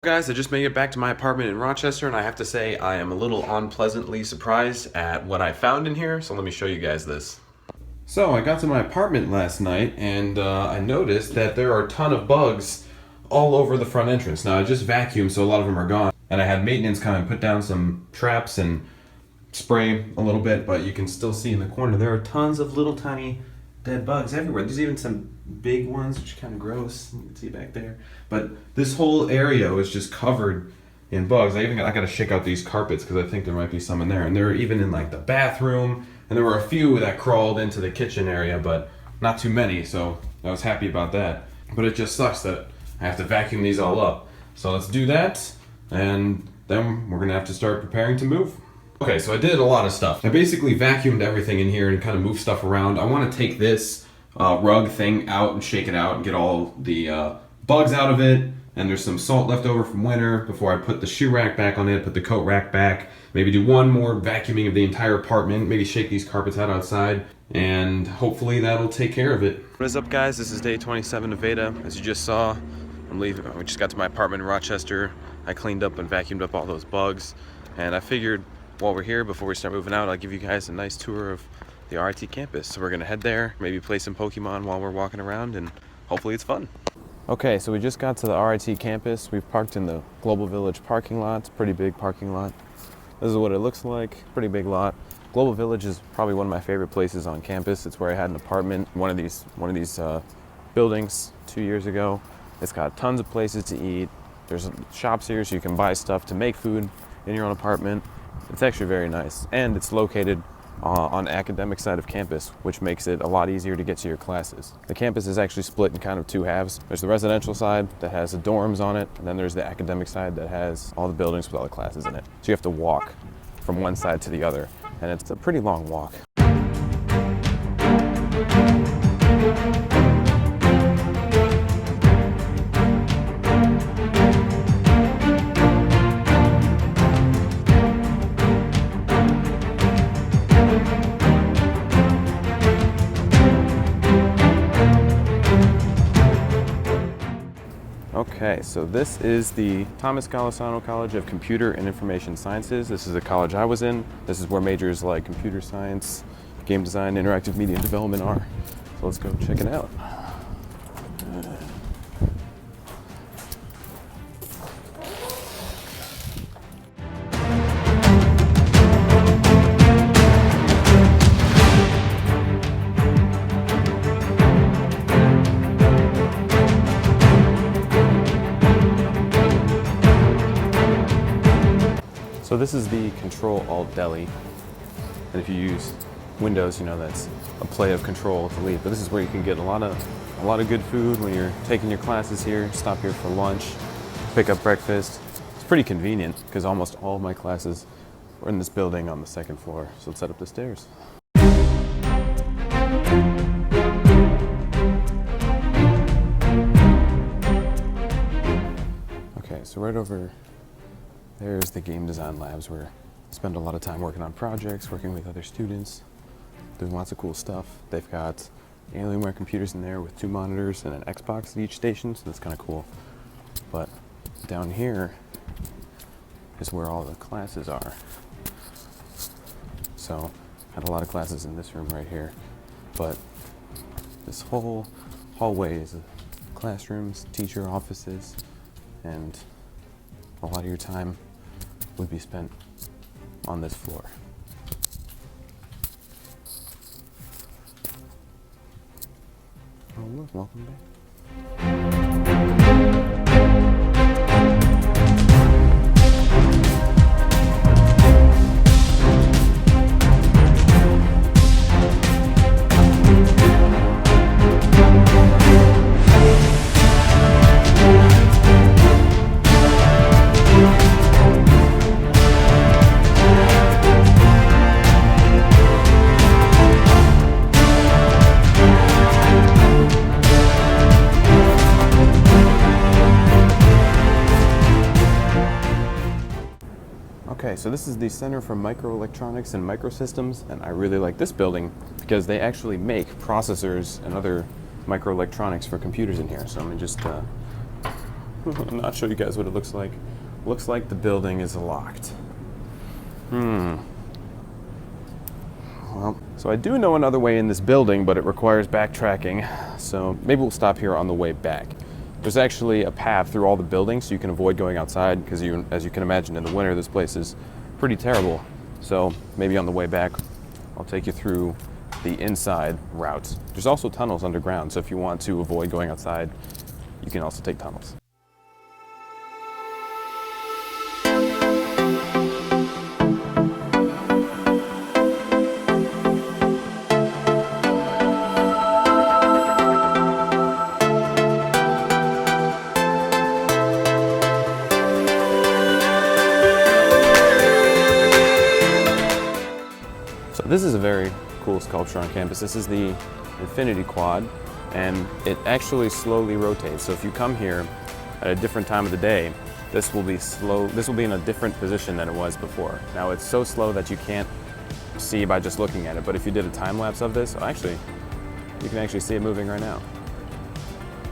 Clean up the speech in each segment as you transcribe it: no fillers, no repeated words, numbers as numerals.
Guys, I just made it back to my apartment in Rochester, and I have to say I am a little unpleasantly surprised at what I found in here, so let me show you guys this. So I got to my apartment last night, and I noticed that there are a ton of bugs all over the front entrance. Now I just vacuumed, so a lot of them are gone, and I had maintenance come and put down some traps and spray a little bit, but you can still see in the corner there are tons of little tiny dead bugs everywhere. There's even some big ones, which are kind of gross. You can see back there. But this whole area is just covered in bugs. I got to shake out these carpets because I think there might be some in there. And they're even in like the bathroom. And there were a few that crawled into the kitchen area, but not too many. So I was happy about that. But it just sucks that I have to vacuum these all up. So let's do that. And then we're going to have to start preparing to move. Okay, so I did a lot of stuff. I basically vacuumed everything in here and kind of moved stuff around. I want to take this rug thing out and shake it out and get all the bugs out of it. And there's some salt left over from winter before I put the shoe rack back on it, put the coat rack back. Maybe do one more vacuuming of the entire apartment. Maybe shake these carpets out outside. And hopefully that'll take care of it. What is up, guys? This is day 27 of Veda. As you just saw, I'm leaving. We just got to my apartment in Rochester. I cleaned up and vacuumed up all those bugs. And I figured while we're here, before we start moving out, I'll give you guys a nice tour of the RIT campus. So we're gonna head there, maybe play some Pokemon while we're walking around, and hopefully it's fun. Okay, so we just got to the RIT campus. We've parked in the Global Village parking lot. It's a pretty big parking lot. This is what it looks like, pretty big lot. Global Village is probably one of my favorite places on campus. It's where I had an apartment, one of these buildings 2 years ago. It's got tons of places to eat. There's shops here so you can buy stuff to make food in your own apartment. It's actually very nice, and it's located on the academic side of campus, which makes it a lot easier to get to your classes. The campus is actually split in kind of two halves. There's the residential side that has the dorms on it, and then there's the academic side that has all the buildings with all the classes in it. So you have to walk from one side to the other, and it's a pretty long walk. Okay, so this is the Thomas Golisano College of Computer and Information Sciences. This is the college I was in. This is where majors like computer science, game design, interactive media development are. So let's go check it out. So this is the Control-Alt-Deli, and if you use Windows, you know that's a play of Control-Delete. But this is where you can get a lot of good food when you're taking your classes here. Stop here for lunch, pick up breakfast. It's pretty convenient because almost all of my classes were in this building on the second floor. So let's head up the stairs. Okay, so right over there's the game design labs where I spend a lot of time working on projects, working with other students, doing lots of cool stuff. They've got Alienware computers in there with 2 monitors and an Xbox at each station, so that's kind of cool. But down here is where all the classes are. So I had a lot of classes in this room right here, but this whole hallway is classrooms, teacher offices, and a lot of your time would be spent on this floor. Oh look, welcome back. Okay, so this is the Center for Microelectronics and Microsystems, and I really like this building because they actually make processors and other microelectronics for computers in here. So I'm gonna just I'm not show you guys what it looks like. Looks like the building is locked. Well, so I do know another way in this building, but it requires backtracking. So maybe we'll stop here on the way back. There's actually a path through all the buildings so you can avoid going outside because as you can imagine, in the winter, this place is pretty terrible. So maybe on the way back, I'll take you through the inside routes. There's also tunnels underground, so if you want to avoid going outside, you can also take tunnels. This is a very cool sculpture on campus. This is the Infinity Quad, and it actually slowly rotates. So if you come here at a different time of the day, this will be slow. This will be in a different position than it was before. Now it's so slow that you can't see by just looking at it, but if you did a time lapse of this, actually, you can actually see it moving right now.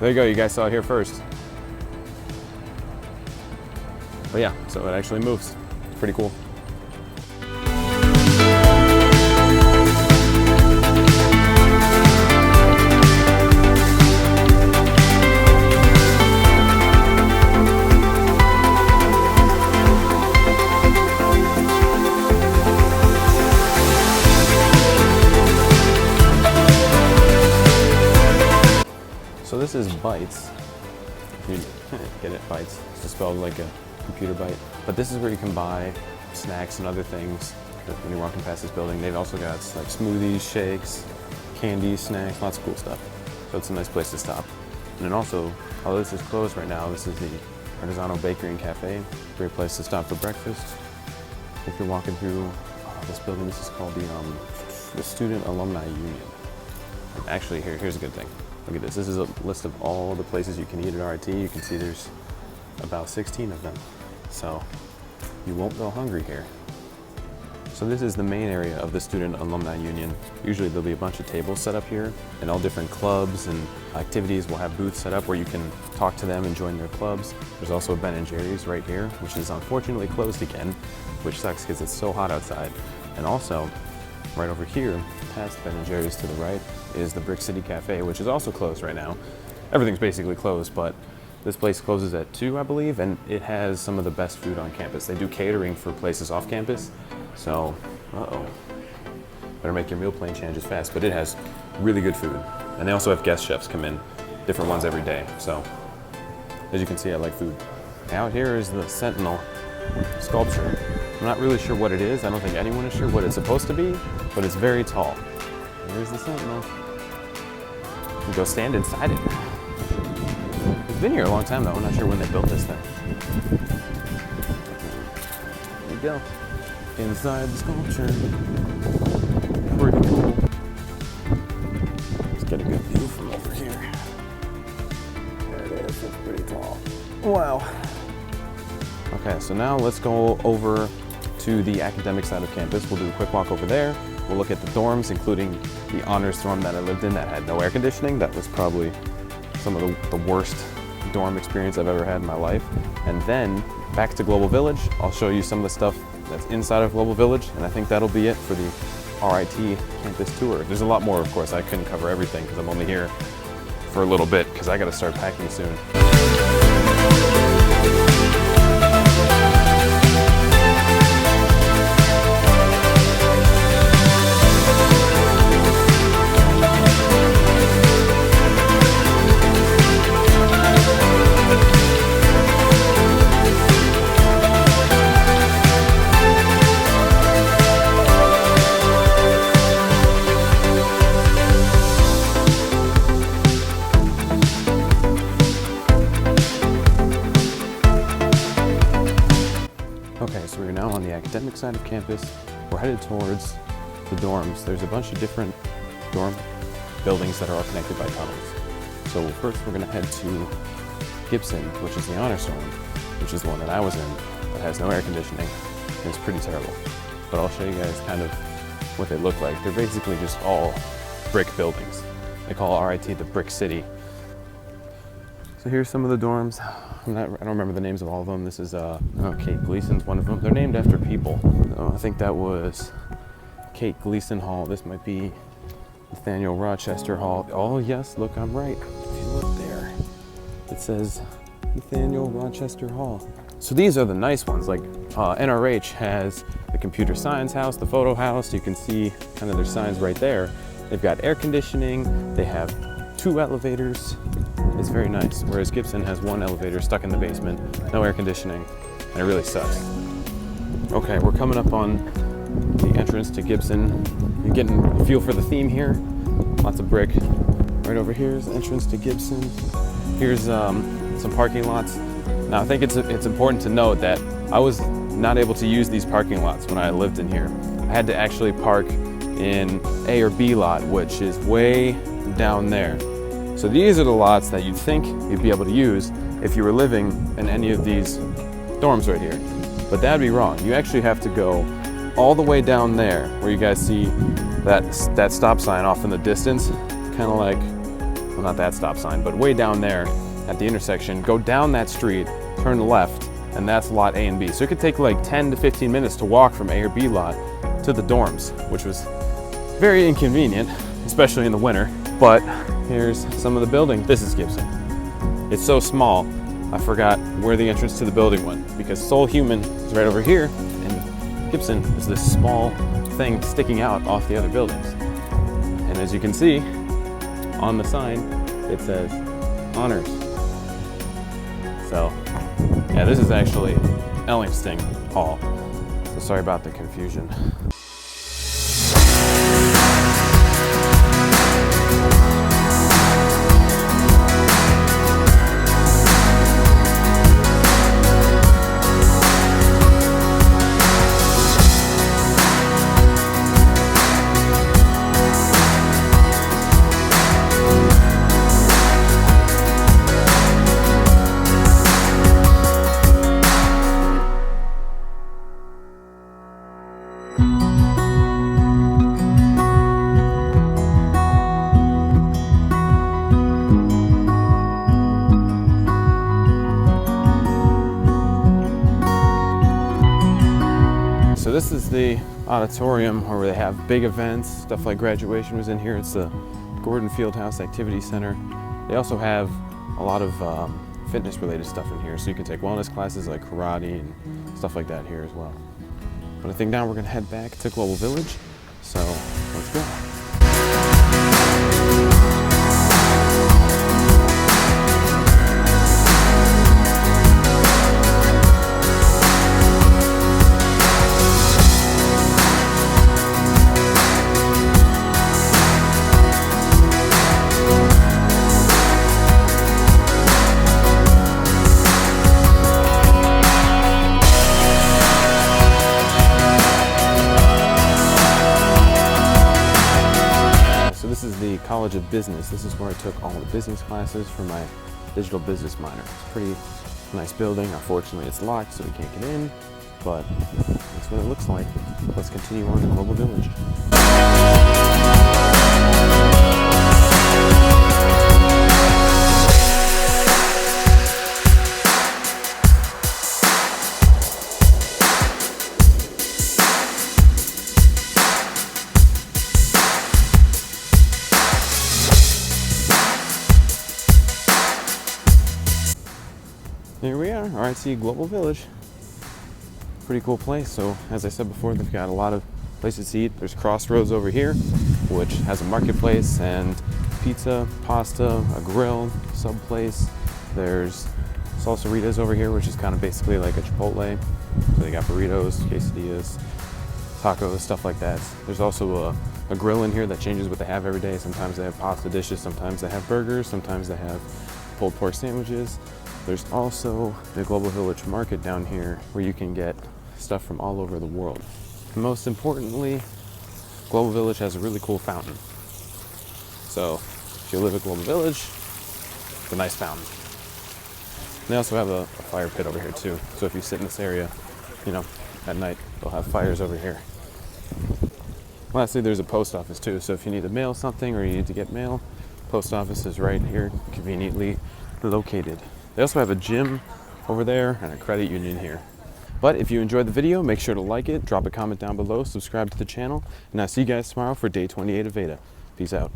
There you go, you guys saw it here first. But yeah, so it actually moves. It's pretty cool. So this is Bytes. If you get it, Bytes. It's just spelled like a computer byte. But this is where you can buy snacks and other things when you're walking past this building. They've also got like smoothies, shakes, candy, snacks, lots of cool stuff. So it's a nice place to stop. And then also, although this is closed right now, this is the Golisano Bakery and Cafe. Great place to stop for breakfast. If you're walking through this building, this is called the Student Alumni Union. And actually, here's a good thing. Look at this. This is a list of all the places you can eat at RIT. You can see there's about 16 of them. So you won't go hungry here. So this is the main area of the Student Alumni Union. Usually there'll be a bunch of tables set up here, and all different clubs and activities will have booths set up where you can talk to them and join their clubs. There's also a Ben & Jerry's right here, which is unfortunately closed again, which sucks because it's so hot outside. And also, right over here, past Ben & Jerry's to the right, is the Brick City Cafe, which is also closed right now. Everything's basically closed, but this place closes at 2, I believe, and it has some of the best food on campus. They do catering for places off campus, so, better make your meal plan changes fast, but it has really good food. And they also have guest chefs come in, different ones every day, so as you can see, I like food. Out here is the Sentinal sculpture. I'm not really sure what it is. I don't think anyone is sure what it's supposed to be, but it's very tall. Here's the Sentinel. You can go stand inside it. It's been here a long time though. I'm not sure when they built this thing. There we go. Inside the sculpture. Pretty cool. Let's get a good view from over here. There it is. It's pretty tall. Wow. Okay, so now let's go over to the academic side of campus. We'll do a quick walk over there. We'll look at the dorms, including the honors dorm that I lived in that had no air conditioning. That was probably some of the worst dorm experience I've ever had in my life. And then back to Global Village. I'll show you some of the stuff that's inside of Global Village, and I think that'll be it for the RIT campus tour. There's a lot more, of course. I couldn't cover everything because I'm only here for a little bit because I gotta start packing soon. Okay, so we're now on the academic side of campus. We're headed towards the dorms. There's a bunch of different dorm buildings that are all connected by tunnels. So first we're gonna head to Gibson, which is the honors dorm, which is the one that I was in, but has no air conditioning. It's pretty terrible. But I'll show you guys kind of what they look like. They're basically just all brick buildings. They call RIT the Brick City. So here's some of the dorms. I don't remember the names of all of them. This is Kate Gleason's one of them. They're named after people. So I think that was Kate Gleason Hall. This might be Nathaniel Rochester Hall. Oh yes, look, I'm right. If you look there, it says Nathaniel Rochester Hall. So these are the nice ones. Like NRH has the computer science house, the photo house. You can see kind of their signs right there. They've got air conditioning. They have 2 elevators. It's very nice. Whereas Gibson has 1 elevator stuck in the basement, no air conditioning, and it really sucks. Okay, we're coming up on the entrance to Gibson. You're getting a feel for the theme here. Lots of brick. Right over here is the entrance to Gibson. Here's some parking lots. Now I think it's important to note that I was not able to use these parking lots when I lived in here. I had to actually park in A or B lot, which is way down there. So these are the lots that you'd think you'd be able to use if you were living in any of these dorms right here. But that'd be wrong. You actually have to go all the way down there where you guys see that stop sign off in the distance, kind of like, well, not that stop sign, but way down there at the intersection. Go down that street, turn left, and that's lot A and B. So it could take like 10 to 15 minutes to walk from A or B lot to the dorms, which was very inconvenient, especially in the winter. But here's some of the building. This is Gibson. It's so small, I forgot where the entrance to the building went, because Soul Human is right over here, and Gibson is this small thing sticking out off the other buildings. And as you can see on the sign, it says honors. So yeah, this is actually Ellingston Hall. So sorry about the confusion. So this is the auditorium where they have big events, stuff like graduation was in here. It's the Gordon Fieldhouse Activity Center. They also have a lot of fitness related stuff in here, so you can take wellness classes like karate and stuff like that here as well. But I think now we're gonna head back to Global Village, so let's go. This is the College of Business. This is where I took all the business classes for my digital business minor. It's a pretty nice building. Unfortunately, it's locked, so we can't get in, but that's what it looks like. Let's continue on to Global Village. Here we are, RIT Global Village. Pretty cool place. So as I said before, they've got a lot of places to eat. There's Crossroads over here, which has a marketplace and pizza, pasta, a grill, sub place. There's Salsaritas over here, which is kind of basically like a Chipotle. So they got burritos, quesadillas, tacos, stuff like that. There's also a grill in here that changes what they have every day. Sometimes they have pasta dishes, sometimes they have burgers, sometimes they have pulled pork sandwiches. There's also the Global Village Market down here where you can get stuff from all over the world. And most importantly, Global Village has a really cool fountain. So if you live at Global Village, it's a nice fountain. They also have a fire pit over here too. So if you sit in this area, you know, at night, they'll have fires over here. Lastly, there's a post office too. So if you need to mail something or you need to get mail, post office is right here conveniently located. They also have a gym over there and a credit union here. But if you enjoyed the video, make sure to like it, drop a comment down below, subscribe to the channel, and I'll see you guys tomorrow for day 28 of Veda. Peace out.